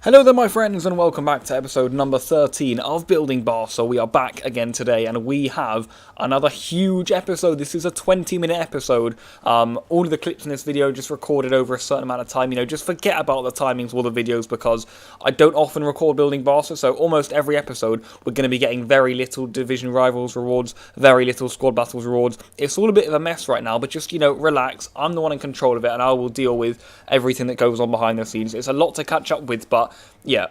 Hello there my friends and welcome back to episode number 13 of Building Barça. We are back again today and we have another huge episode. This is a 20-minute episode. All of the clips in this video just recorded over a certain amount of time. Just forget about the timings of all the videos because I don't often record Building Barça, so almost every episode we're going to be getting very little Division Rivals rewards, very little Squad Battles rewards. It's all a bit of a mess right now, but just, relax. I'm the one in control of it and I will deal with everything that goes on behind the scenes. It's a lot to catch up with, but yeah,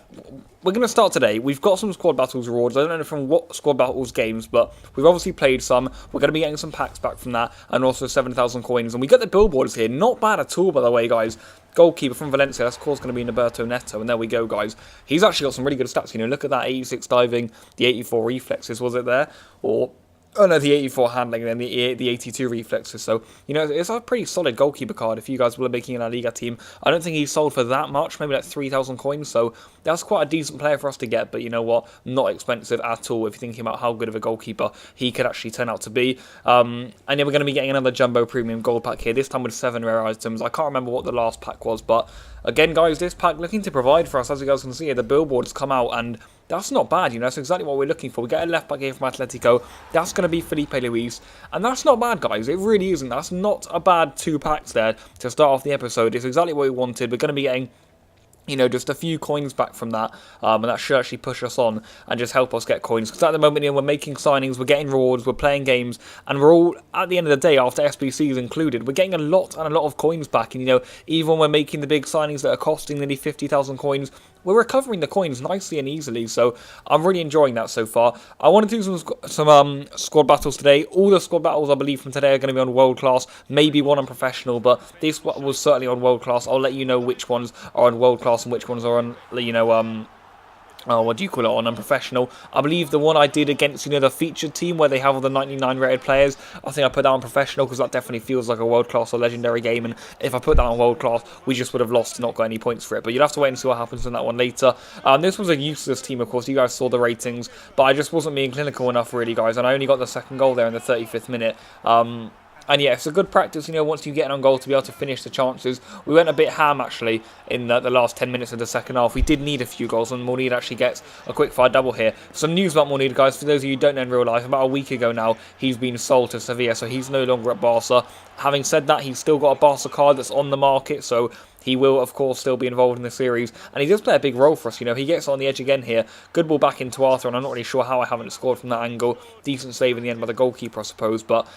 we're going to start today. We've got some Squad Battles rewards. I don't know from what Squad Battles games, but we've obviously played some. We're going to be getting some packs back from that, and also 7,000 coins. And we got the billboards here. Not bad at all, by the way, guys. Goalkeeper from Valencia. That's, of course, going to be Roberto Neto. And there we go, guys. He's actually got some really good stats. Look at that 86 diving, the 84 reflexes. Was it there? Oh no, the 84 handling and then the 82 reflexes. So, it's a pretty solid goalkeeper card if you guys were making an La Liga team. I don't think he sold for that much, maybe like 3,000 coins. So, that's quite a decent player for us to get. But you know what? Not expensive at all if you're thinking about how good of a goalkeeper he could actually turn out to be. And yeah, we're going to be getting another Jumbo Premium Gold pack here, this time with 7 rare items. I can't remember what the last pack was, but again, guys, this pack looking to provide for us. As you guys can see here, the billboards come out and that's not bad, that's exactly what we're looking for. We get a left back here from Atletico. That's going to be Felipe Luis. And that's not bad, guys. It really isn't. That's not a bad 2 packs there to start off the episode. It's exactly what we wanted. We're going to be getting just a few coins back from that, and that should actually push us on and just help us get coins. Because at the moment, we're making signings, we're getting rewards, we're playing games, and we're all, at the end of the day, after SBCs included, we're getting a lot of coins back. And, even when we're making the big signings that are costing nearly 50,000 coins, we're recovering the coins nicely and easily, so I'm really enjoying that so far. I want to do some squad battles today. All the squad battles, I believe, from today are going to be on World Class, maybe one on Professional, but this was certainly on World Class. I'll let you know which ones are on World Class and which ones are on, what do you call it, on Unprofessional. I believe the one I did against, the featured team where they have all the 99 rated players, I think I put that on Professional because that definitely feels like a World Class or Legendary game, and if I put that on World Class, we just would have lost and not got any points for it. But you'll have to wait and see what happens in that one later. This was a useless team, of course. You guys saw the ratings, but I just wasn't being clinical enough, really, guys, and I only got the second goal there in the 35th minute. And yeah, it's a good practice, once you get on goal to be able to finish the chances. We went a bit ham, actually, in the last 10 minutes of the second half. We did need a few goals, and Mornid actually gets a quick-fire double here. Some news about Mornid, guys. For those of you who don't know in real life, about a week ago now, he's been sold to Sevilla, so he's no longer at Barca. Having said that, he's still got a Barca card that's on the market, so he will, of course, still be involved in the series. And he does play a big role for us, He gets on the edge again here. Good ball back into Arthur, and I'm not really sure how I haven't scored from that angle. Decent save in the end by the goalkeeper, I suppose, but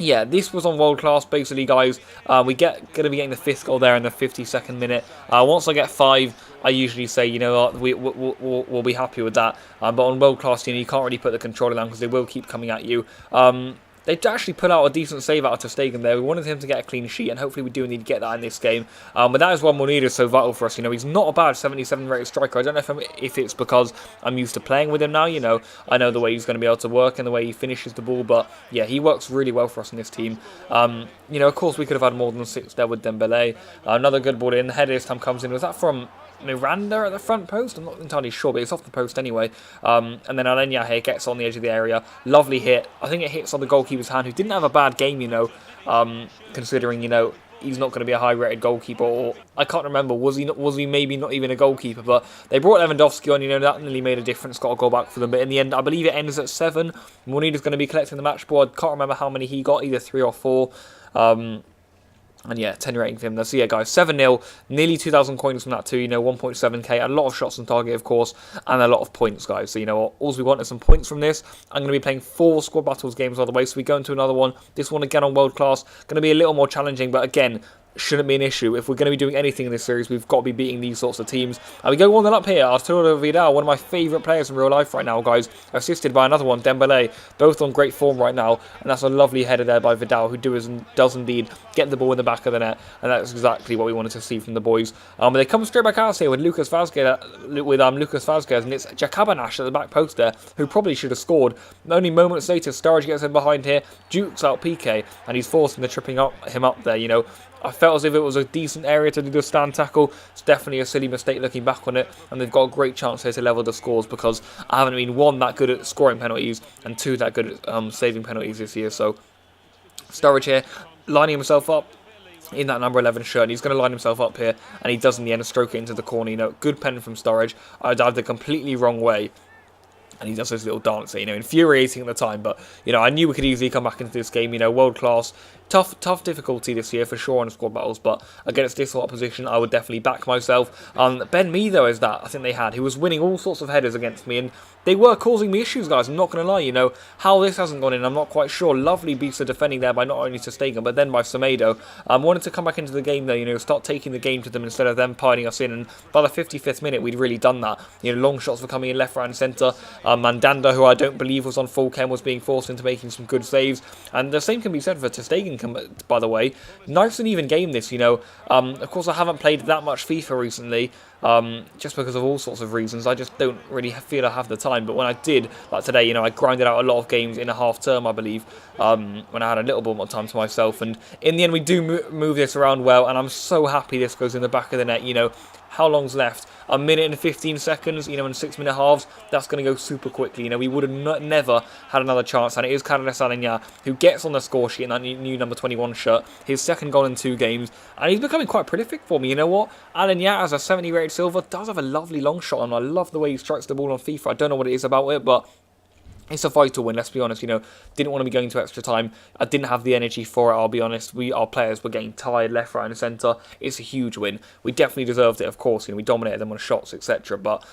yeah, this was on World Class, basically, guys. We're going to be getting the 5th goal there in the 52nd minute. Once I get 5, I usually say, what, we'll be happy with that. But on World Class, you can't really put the controller down because they will keep coming at you. They actually put out a decent save out of Stegen there. We wanted him to get a clean sheet, and hopefully we do need to get that in this game. But that is why Mornid is so vital for us. He's not a bad 77 rated striker. I don't know if it's because I'm used to playing with him now. I know the way he's going to be able to work and the way he finishes the ball. But yeah, he works really well for us in this team. Of course, we could have had more than 6 there with Dembele. Another good ball in. The header this time comes in. Was that from Miranda at the front post? I'm not entirely sure, but it's off the post anyway. And then Alenya here gets on the edge of the area. Lovely hit. I think it hits on the goalkeeper's hand, who didn't have a bad game, considering, he's not going to be a high-rated goalkeeper, or I can't remember, was he maybe not even a goalkeeper, but they brought Lewandowski on, that nearly made a difference, got a goal back for them, but in the end, I believe it ends at 7. Mornid is going to be collecting the match ball. I can't remember how many he got, either 3 or 4. And yeah, 10 rating for him there. So yeah, guys, 7-0, nearly 2,000 coins from that too, 1.7k, a lot of shots on target, of course, and a lot of points, guys. So what, all we want is some points from this. I'm going to be playing 4 Squad Battles games all the way, so we go into another one. This one again on World Class, going to be a little more challenging, but again, shouldn't be an issue. If we're going to be doing anything in this series, we've got to be beating these sorts of teams. And we go 1-0 up here. Arturo Vidal, one of my favourite players in real life right now, guys. Assisted by another one, Dembele. Both on great form right now. And that's a lovely header there by Vidal, who does indeed get the ball in the back of the net. And that's exactly what we wanted to see from the boys. But they come straight back out here with Lucas Vazquez, and it's Jacabanash at the back post there, who probably should have scored. Only moments later, Sturridge gets in behind here, dukes out Piqué, and he's forcing the tripping him up there, I felt as if it was a decent area to do the stand tackle. It's definitely a silly mistake looking back on it, and they've got a great chance here to level the scores because I haven't been, 1, that good at scoring penalties, and 2, that good at saving penalties this year. So Sturridge here, lining himself up, in that number 11 shirt, and he's going to line himself up here, and he does in the end stroke it into the corner. You know, good pen from Sturridge. I dived the completely wrong way, and he does this little dance, you know, infuriating at the time, but, you know, I knew we could easily come back into this game, you know, world class. Tough difficulty this year for sure on squad battles, but against this sort of opposition, I would definitely back myself. Ben Mee, though, is that I think they had. He was winning all sorts of headers against me, and they were causing me issues, guys. I'm not going to lie, you know. How this hasn't gone in, I'm not quite sure. Lovely beast of defending there by not only Ter Stegen, but then by Semedo. Wanted to come back into the game, though, you know, start taking the game to them instead of them piling us in, and by the 55th minute, we'd really done that. You know, long shots were coming in left, right, and centre. Mandanda, who I don't believe was on full chem, was being forced into making some good saves, and the same can be said for Ter Stegen, by the way. Nice and even game this, you know. Of course, I haven't played that much FIFA recently, just because of all sorts of reasons. I just don't really feel I have the time, but when I did, like today, you know, I grinded out a lot of games in a half term, I believe, when I had a little bit more time to myself, and in the end we do move this around well, and I'm so happy this goes in the back of the net. You know, how long's left? A minute and 15 seconds, you know, in 6-minute halves, that's going to go super quickly. You know, we would have never had another chance, and it is Carles Aleñá who gets on the score sheet in that new number 21 shirt, his second goal in 2 games, and he's becoming quite prolific for me. You know what? Aleñá, as a 70 rated silver, does have a lovely long shot, and I love the way he strikes the ball on FIFA. I don't know what it is about it, but it's a vital win, let's be honest. You know, didn't want to be going to extra time. I didn't have the energy for it, I'll be honest. Our players were getting tired left, right and centre. It's a huge win. We definitely deserved it, of course. You know, we dominated them on shots, etc. But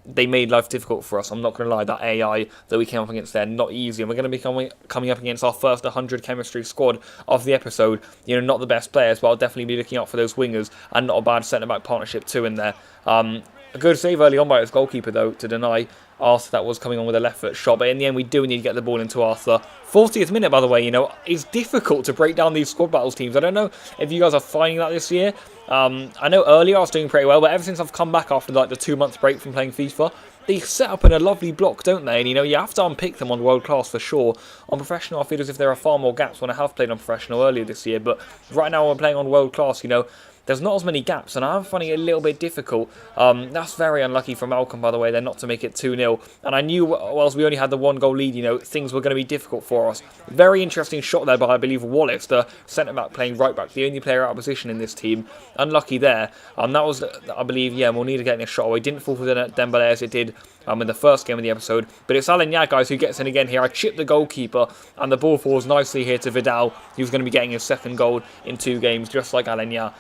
they made life difficult for us. I'm not going to lie, that AI that we came up against there, not easy. And we're going to be coming up against our first 100 chemistry squad of the episode. You know, not the best players, but I'll definitely be looking out for those wingers, and not a bad centre-back partnership too in there. A good save early on by his goalkeeper, though, to deny Arthur that was coming on with a left foot shot, but in the end we do need to get the ball into Arthur. 40th minute, by the way, you know, it's difficult to break down these squad battles teams. I don't know if you guys are finding that this year. I know earlier I was doing pretty well, but ever since I've come back after like the 2-month break from playing FIFA, they set up in a lovely block, don't they? And, you know, you have to unpick them on world class for sure. On professional, I feel as if there are far more gaps when I have played on professional earlier this year, but right now I'm playing on world class, you know, there's not as many gaps, and I'm finding it a little bit difficult. That's very unlucky from Malcolm, by the way, then not to make it 2-0. And I knew, whilst we only had the 1-goal lead, you know, things were going to be difficult for us. Very interesting shot there by, I believe, Wallace, the centre-back playing right-back, the only player out of position in this team. Unlucky there. That was, I believe, yeah, we'll need to get a shot away. Didn't fall for Dembele as it did in the first game of the episode. But it's Aleñá, guys, who gets in again here. I chipped the goalkeeper, and the ball falls nicely here to Vidal. He was going to be getting his second goal in 2 games, just like Aleñá.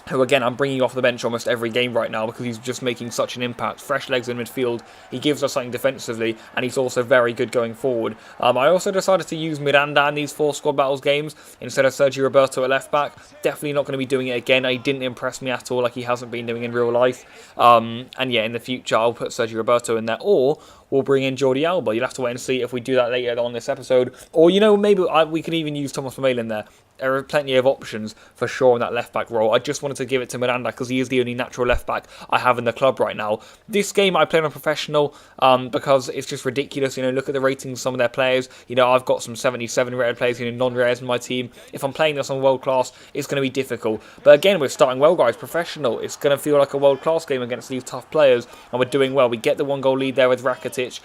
Who, again, I'm bringing off the bench almost every game right now because he's just making such an impact. Fresh legs in midfield, he gives us something defensively, and he's also very good going forward. I also decided to use Miranda in these 4 squad battles games instead of Sergio Roberto at left back. Definitely not going to be doing it again. He didn't impress me at all like he hasn't been doing in real life. And yeah, in the future, I'll put Sergio Roberto in there, or we'll bring in Jordi Alba. You'll have to wait and see if we do that later on this episode. Or, you know, maybe we can even use Thomas Vermaelen in there. There are plenty of options for sure in that left-back role. I just wanted to give it to Miranda because he is the only natural left-back I have in the club right now. This game I played on professional because it's just ridiculous. You know, look at the ratings of some of their players. You know, I've got some 77 rated players, you know, non-rares in my team. If I'm playing this on world-class, it's going to be difficult. But again, we're starting well, guys. Professional. It's going to feel like a world-class game against these tough players, and we're doing well. We get the 1-goal lead there with Rakitic.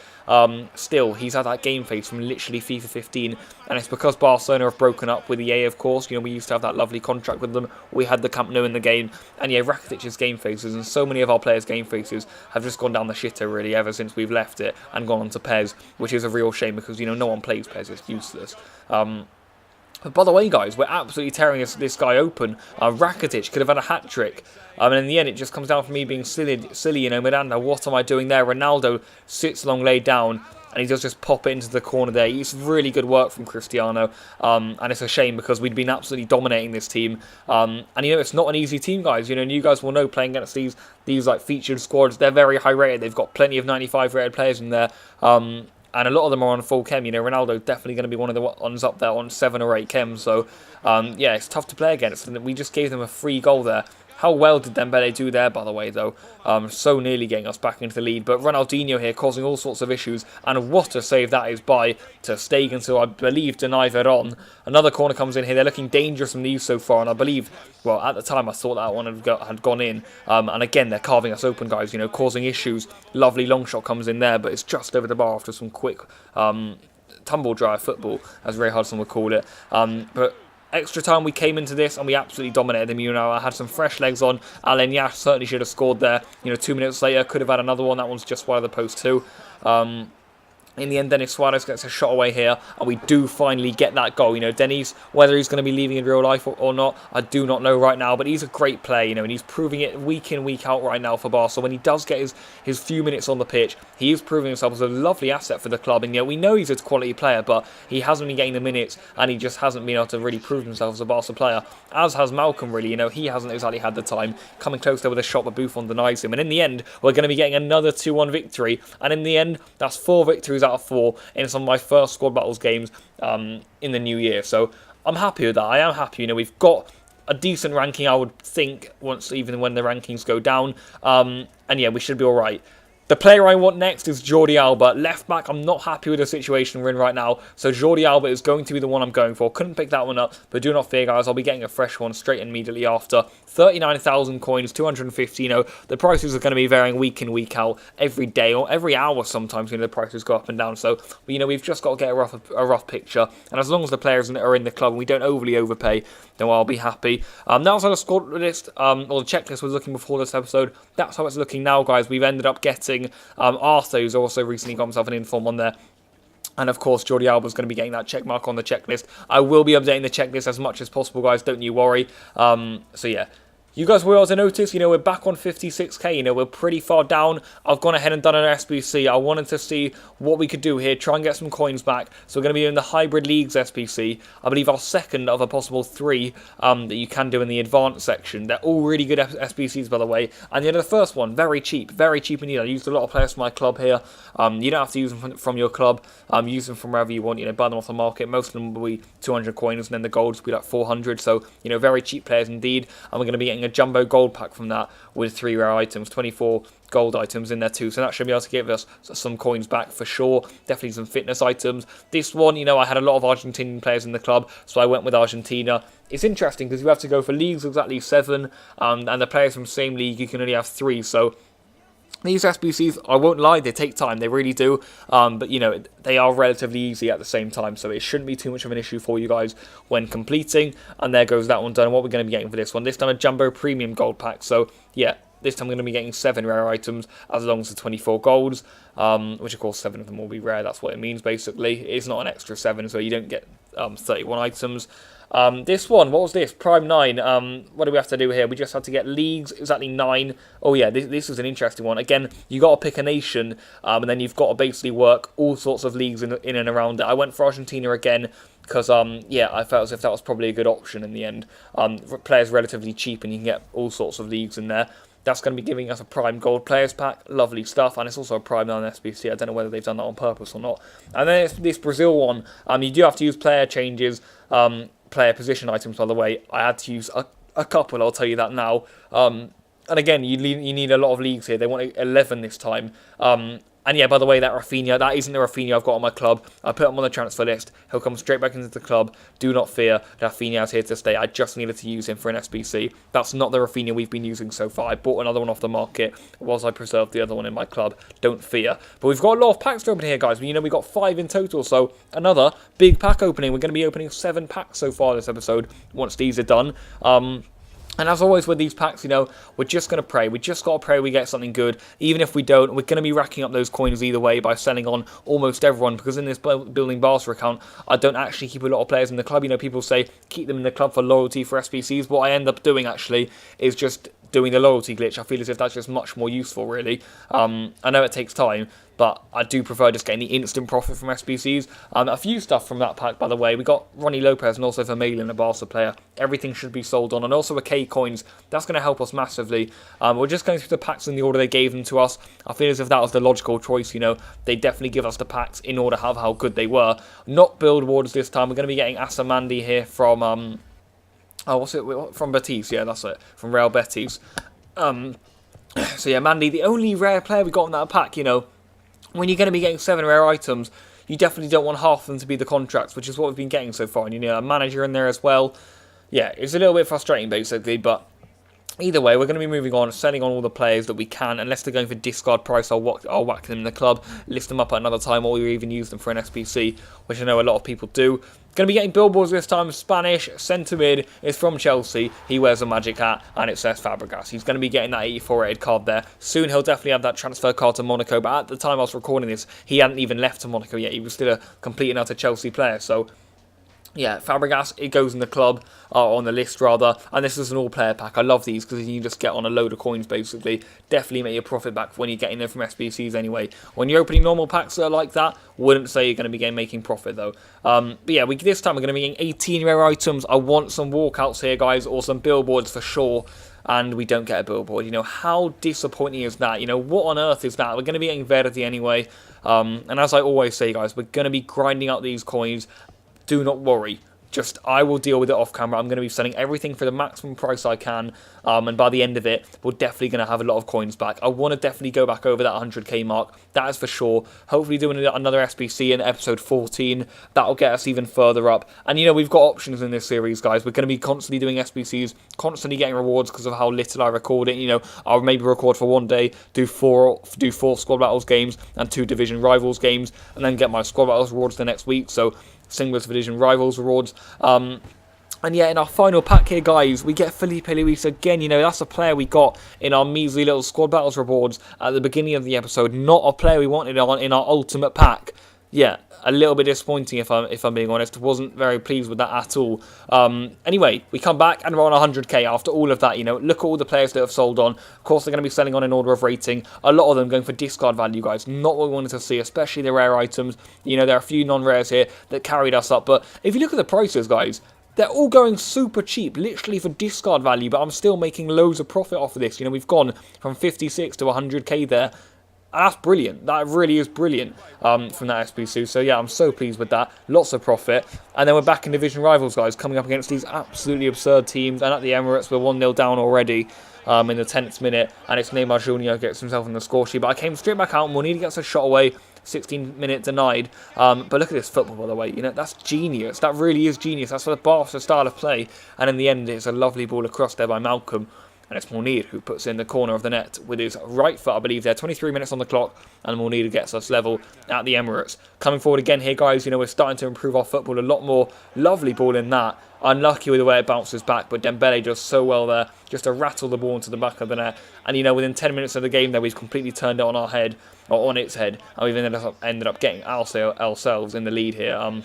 Still, he's had that game face from literally FIFA 15, and it's because Barcelona have broken up with EA, of course. You know, we used to have that lovely contract with them. We had the Camp Nou in the game, and yeah, Rakitic's game faces, and so many of our players' game faces have just gone down the shitter, really, ever since we've left it and gone on to PES, which is a real shame because, you know, no one plays PES, it's useless. But by the way, guys, we're absolutely tearing this guy open. Rakitic could have had a hat-trick. And in the end, it just comes down for me being silly, you know, Miranda, what am I doing there? Ronaldo sits long laid down, and he does just pop it into the corner there. It's really good work from Cristiano, and it's a shame because we'd been absolutely dominating this team. And, you know, it's not an easy team, guys. You know, and you guys will know playing against these like, featured squads, they're very high-rated. They've got plenty of 95-rated players in there. And a lot of them are on full chem. You know, Ronaldo definitely going to be one of the ones up there on 7 or 8 chems. So, yeah, it's tough to play against. And we just gave them a free goal there. How well did Dembele do there, by the way, though? So nearly getting us back into the lead. But Ronaldinho here causing all sorts of issues. And what a save that is by Ter Stegen to, I believe, deny Veron. Another corner comes in here. They're looking dangerous from these so far. And I believe, well, at the time I thought that one had gone in. And again, they're carving us open, guys, you know, causing issues. Lovely long shot comes in there, but it's just over the bar after some quick tumble dry football, as Ray Hudson would call it. But extra time we came into this and we absolutely dominated them. You know, I had some fresh legs on. Alain Yash certainly should have scored there. You know, 2 minutes later, could have had another one. That one's just wide of the post too. In the end, Denis Suarez gets a shot away here, and we do finally get that goal. You know, Denis, whether he's going to be leaving in real life or not, I do not know right now, but he's a great player, you know, and he's proving it week in, week out right now for Barca. When he does get his few minutes on the pitch, he is proving himself as a lovely asset for the club, and, you know, we know he's a quality player, but he hasn't been getting the minutes, and he just hasn't been able to really prove himself as a Barca player, as has Malcolm, really. You know, he hasn't exactly had the time, coming close there with a shot, but Buffon denies him, and in the end, we're going to be getting another 2-1 victory, and in the end, that's 4 victories out of 4, in some of my first squad battles games in the new year. So I'm happy with that. I am happy. You know, we've got a decent ranking, I would think, even when the rankings go down. And yeah, we should be all right. The player I want next is Jordi Alba. Left back, I'm not happy with the situation we're in right now. So Jordi Alba is going to be the one I'm going for. Couldn't pick that one up, but do not fear, guys. I'll be getting a fresh one straight immediately after. 39,000 coins, 250. You know, the prices are going to be varying week in, week out, every day or every hour sometimes. You know, the prices go up and down. So, you know, we've just got to get a rough picture. And as long as the players are in the club and we don't overly overpay, then I'll be happy. That's how the squad list, or the checklist was looking before this episode. That's how it's looking now, guys. We've ended up getting Arthur, who's also recently got himself an inform on there. And of course, Jordi Alba's going to be getting that check mark on the checklist. I will be updating the checklist as much as possible, guys. Don't you worry. So yeah. You guys will be able to notice, you know, we're back on 56k, you know, we're pretty far down. I've gone ahead and done an SBC. I wanted to see what we could do here, try and get some coins back. So we're going to be in the Hybrid Leagues SBC. I believe our second of a possible 3 that you can do in the advanced section. They're all really good SBCs, by the way. And you know, the first one, very cheap indeed. I used a lot of players from my club here. You don't have to use them from your club. Use them from wherever you want, you know, buy them off the market. Most of them will be 200 coins, and then the golds will be like 400. So, you know, very cheap players indeed. And we're going to be getting a jumbo gold pack from that with 3 rare items, 24 gold items in there too, so that should be able to give us some coins back for sure. Definitely some fitness items. This one, you know, I had a lot of Argentinian players in the club, so I went with Argentina. It's interesting because you have to go for leagues exactly 7, and the players from the same league, you can only have 3, so these SBCs, I won't lie, they take time, they really do, but you know, they are relatively easy at the same time, so it shouldn't be too much of an issue for you guys when completing. And there goes that one done. What we're going to be getting for this one, this time a jumbo premium gold pack, so yeah, this time we're going to be getting 7 rare items as long as the 24 golds, which of course 7 of them will be rare. That's what it means basically. It's not an extra 7, so you don't get 31 items. This one, what was this? Prime 9. What do we have to do here? We just had to get leagues, exactly 9. Oh yeah, this is an interesting one. Again, you got to pick a nation, and then you've got to basically work all sorts of leagues in and around it. I went for Argentina again, because, yeah, I felt as if that was probably a good option in the end. Players relatively cheap, and you can get all sorts of leagues in there. That's going to be giving us a Prime Gold Players Pack. Lovely stuff. And it's also a Prime 9 SBC. I don't know whether they've done that on purpose or not. And then it's this Brazil one. You do have to use player changes, player position items, by the way. I had to use a couple, I'll tell you that now. And again, you need a lot of leagues here. They want 11 this time. And yeah, by the way, that Rafinha, that isn't the Rafinha I've got on my club. I put him on the transfer list. He'll come straight back into the club. Do not fear, Rafinha is here to stay. I just needed to use him for an SBC. That's not the Rafinha we've been using so far. I bought another one off the market whilst I preserved the other one in my club. Don't fear. But we've got a lot of packs to open here, guys. You know, we've got 5 in total, so another big pack opening. We're going to be opening 7 packs so far this episode, once these are done. And as always with these packs, you know, we're just going to pray. We just got to pray we get something good. Even if we don't, we're going to be racking up those coins either way by selling on almost everyone. Because in this Building Barca account, I don't actually keep a lot of players in the club. You know, people say keep them in the club for loyalty for SBCs. What I end up doing, actually, is just doing the loyalty glitch. I feel as if that's just much more useful, really. I know it takes time, but I do prefer just getting the instant profit from SBCs. A few stuff from that pack, by the way. We got Ronnie Lopez and also Vermaelen, a Barca player. Everything should be sold on. And also a K coins. That's going to help us massively. We're just going through the packs in the order they gave them to us. I feel as if that was the logical choice, you know. They definitely give us the packs in order of how good they were. Not build awards this time. We're going to be getting Asamandi here from... from Betis, yeah, that's it. From Real Betis. So yeah, Mandy, the only rare player we got in that pack, you know. When you're going to be getting 7 rare items, you definitely don't want half of them to be the contracts, which is what we've been getting so far. And you know, a manager in there as well. Yeah, it's a little bit frustrating, basically, but Either way, we're going to be moving on, selling on all the players that we can. Unless they're going for discard price, I'll whack them in the club, list them up at another time, or even use them for an SBC, which I know a lot of people do. Going to be getting billboards this time. Spanish centre mid is from Chelsea. He wears a magic hat, and it says Fabregas. He's going to be getting that 84 rated card there. Soon he'll definitely have that transfer card to Monaco, but at the time I was recording this, he hadn't even left to Monaco yet. He was still a complete and utter Chelsea player, so yeah, Fabregas, it goes in the club, on the list rather, and this is an all-player pack. I love these because you just get on a load of coins basically. Definitely make your profit back when you're getting them from SBCs anyway. When you're opening normal packs that are like that, wouldn't say you're going to be making profit though. But yeah, this time we're going to be getting 18 rare items. I want some walkouts here, guys, or some billboards for sure. And we don't get a billboard. You know, how disappointing is that? You know, what on earth is that? We're going to be getting Verdi anyway. And as I always say, guys, we're going to be grinding out these coins. Do not worry. Just, I will deal with it off camera. I'm going to be selling everything for the maximum price I can. And by the end of it, we're definitely going to have a lot of coins back. I want to definitely go back over that 100k mark. That is for sure. Hopefully doing another SBC in episode 14. That'll get us even further up. And, you know, we've got options in this series, guys. We're going to be constantly doing SBCs, constantly getting rewards because of how little I record it. You know, I'll maybe record for one day, do four squad battles games and 2 division rivals games, and then get my squad battles rewards the next week. So Singles Division Rivals rewards. And yeah, in our final pack here, guys, we get Felipe Luis again. You know, that's a player we got in our measly little squad battles rewards at the beginning of the episode. Not a player we wanted on in our ultimate pack. Yeah, a little bit disappointing if I'm being honest. Wasn't very pleased with that at all. Anyway, we come back and we're on 100k after all of that. You know, look at all the players that have sold on. Of course, they're going to be selling on in order of rating. A lot of them going for discard value, guys. Not what we wanted to see, especially the rare items. You know, there are a few non-rares here that carried us up. But if you look at the prices, guys, they're all going super cheap, literally for discard value. But I'm still making loads of profit off of this. You know, we've gone from 56 to 100k there. And that's brilliant. That really is brilliant from that SBC. So yeah, I'm so pleased with that. Lots of profit. And then we're back in division rivals, guys, coming up against these absolutely absurd teams. And at the Emirates, we're 1-0 down already in the 10th minute. And it's Neymar Jr. gets himself in the score sheet. But I came straight back out. Monini gets a shot away. 16 minute denied. But look at this football, by the way. You know, that's genius. That really is genius. That's for the Barça style of play. And in the end, it's a lovely ball across there by Malcolm. And it's Munir who puts in the corner of the net with his right foot, I believe there. 23 minutes on the clock, and Munir gets us level at the Emirates. Coming forward again here, guys, you know, we're starting to improve our football a lot more. Lovely ball in that. Unlucky with the way it bounces back, but Dembele does so well there, just to rattle the ball into the back of the net. And, you know, within 10 minutes of the game there, we've completely turned it on our head, or on its head, and we've ended up getting ourselves in the lead here.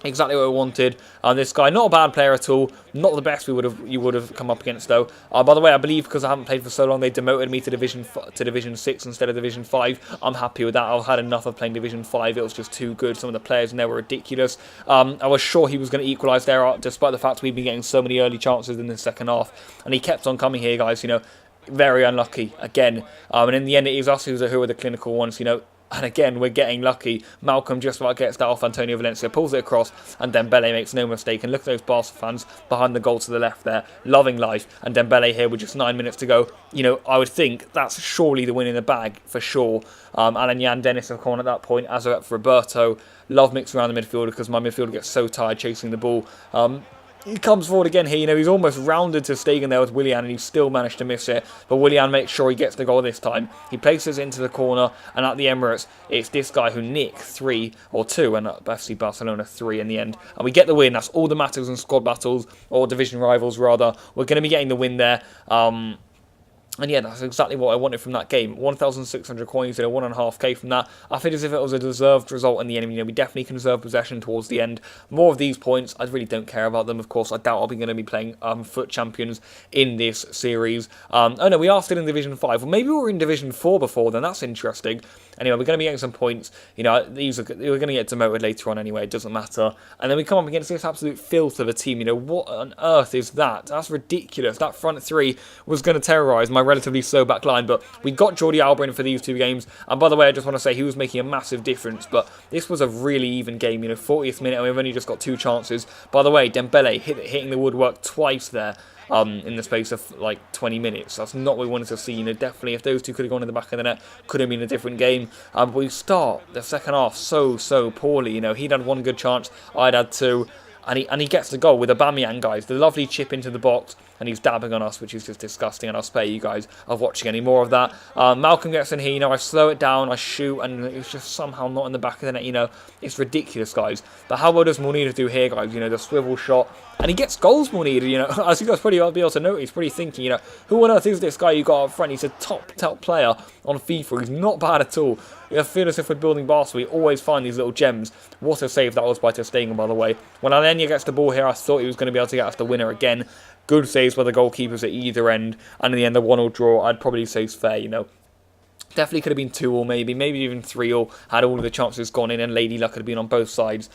Exactly what we wanted. This guy, not a bad player at all. Not the best you would have come up against though. By the way, I believe because I haven't played for so long, they demoted me to Division 6 instead of Division 5. I'm happy with that. I've had enough of playing Division 5. It was just too good. Some of the players in there were ridiculous. I was sure he was going to equalise there, despite the fact we've been getting so many early chances in the second half. And he kept on coming here, guys. You know, very unlucky again. And in the end, it is us who are the clinical ones. You know. And again, we're getting lucky. Malcolm just about gets that off Antonio Valencia, pulls it across, and Dembele makes no mistake. And look at those Barca fans behind the goal to the left there, loving life. And Dembele here with just 9 minutes to go. You know, I would think that's surely the win in the bag for sure. Alan Jan Dennis have come on at that point, as are Roberto. Love mixing around the midfielder because my midfielder gets so tired chasing the ball. He comes forward again here, you know, he's almost rounded to Stegen there with Willian, and he still managed to miss it. But Willian makes sure he gets the goal this time. He places it into the corner, and at the Emirates, it's this guy who nicked 3 or 2, and FC Barcelona 3 in the end. And we get the win. That's all that matters in squad battles, or division rivals rather. We're going to be getting the win there. And yeah, that's exactly what I wanted from that game. 1,600 coins, 1.5k from that. I feel as if it was a deserved result in the end. You know, we definitely conserved possession towards the end. More of these points, I really don't care about them, of course. I doubt I'll be going to be playing FUT Champions in this series. Oh no, we are still in Division 5. Well, maybe we were in Division 4 before then. That's interesting. Anyway, we're going to be getting some points. You know, we're going to get demoted later on anyway. It doesn't matter. And then we come up against this absolute filth of a team. You know, what on earth is that? That's ridiculous. That front three was going to terrorise my relatively slow back line, but we got Jordi Alba in for these 2 games. And by the way, I just want to say he was making a massive difference, but this was a really even game. You know, 40th minute, and we've only just got 2 chances. By the way, Dembele hitting the woodwork twice there. In the space of like 20 minutes. That's not what we wanted to see. You know, definitely if those 2 could have gone in the back of the net, could have been a different game. But we start the second half so poorly. You know, he'd had 1 good chance, I'd had 2. And he gets the goal with Aubameyang, guys. The lovely chip into the box, and he's dabbing on us, which is just disgusting, and I'll spare you guys of watching any more of that. Malcolm gets in here, you know, I slow it down, I shoot, and it's just somehow not in the back of the net, you know. It's ridiculous, guys. But how well does Mornida do here, guys? You know, the swivel shot, and he gets goals, Mornida, you know. As you guys probably will be able to notice, he's probably thinking, you know, who on earth is this guy you got up front? He's a top player on FIFA. He's not bad at all. I feel as if we're building Barça, we always find these little gems. What a save that was by Ter Stegen, by the way. When Alenya gets the ball here, I thought he was going to be able to get us the winner again. Good saves by the goalkeepers at either end. And in the end, the 1-1 draw, I'd probably say is fair, you know. Definitely could have been 2-2, maybe even 3-3, had all of the chances gone in, and Lady Luck had been on both sides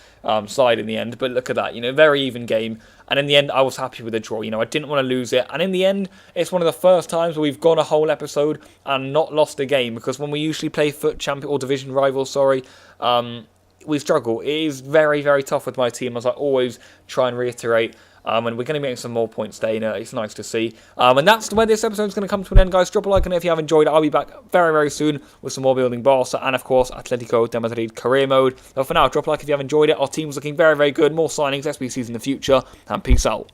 side in the end. But look at that, you know, very even game. And in the end, I was happy with the draw. You know, I didn't want to lose it. And in the end, it's one of the first times where we've gone a whole episode and not lost a game. Because when we usually play FUT champion or division rivals, we struggle. It is very, very tough with my team, as I always try and reiterate. And we're going to be getting some more points today, you know, it's nice to see. And that's where this episode is going to come to an end, guys. Drop a like on it if you have enjoyed it. I'll be back very, very soon with some more building Barça and, of course, Atletico de Madrid career mode. But for now, drop a like if you have enjoyed it. Our team's looking very, very good. More signings, SBCs in the future. And peace out.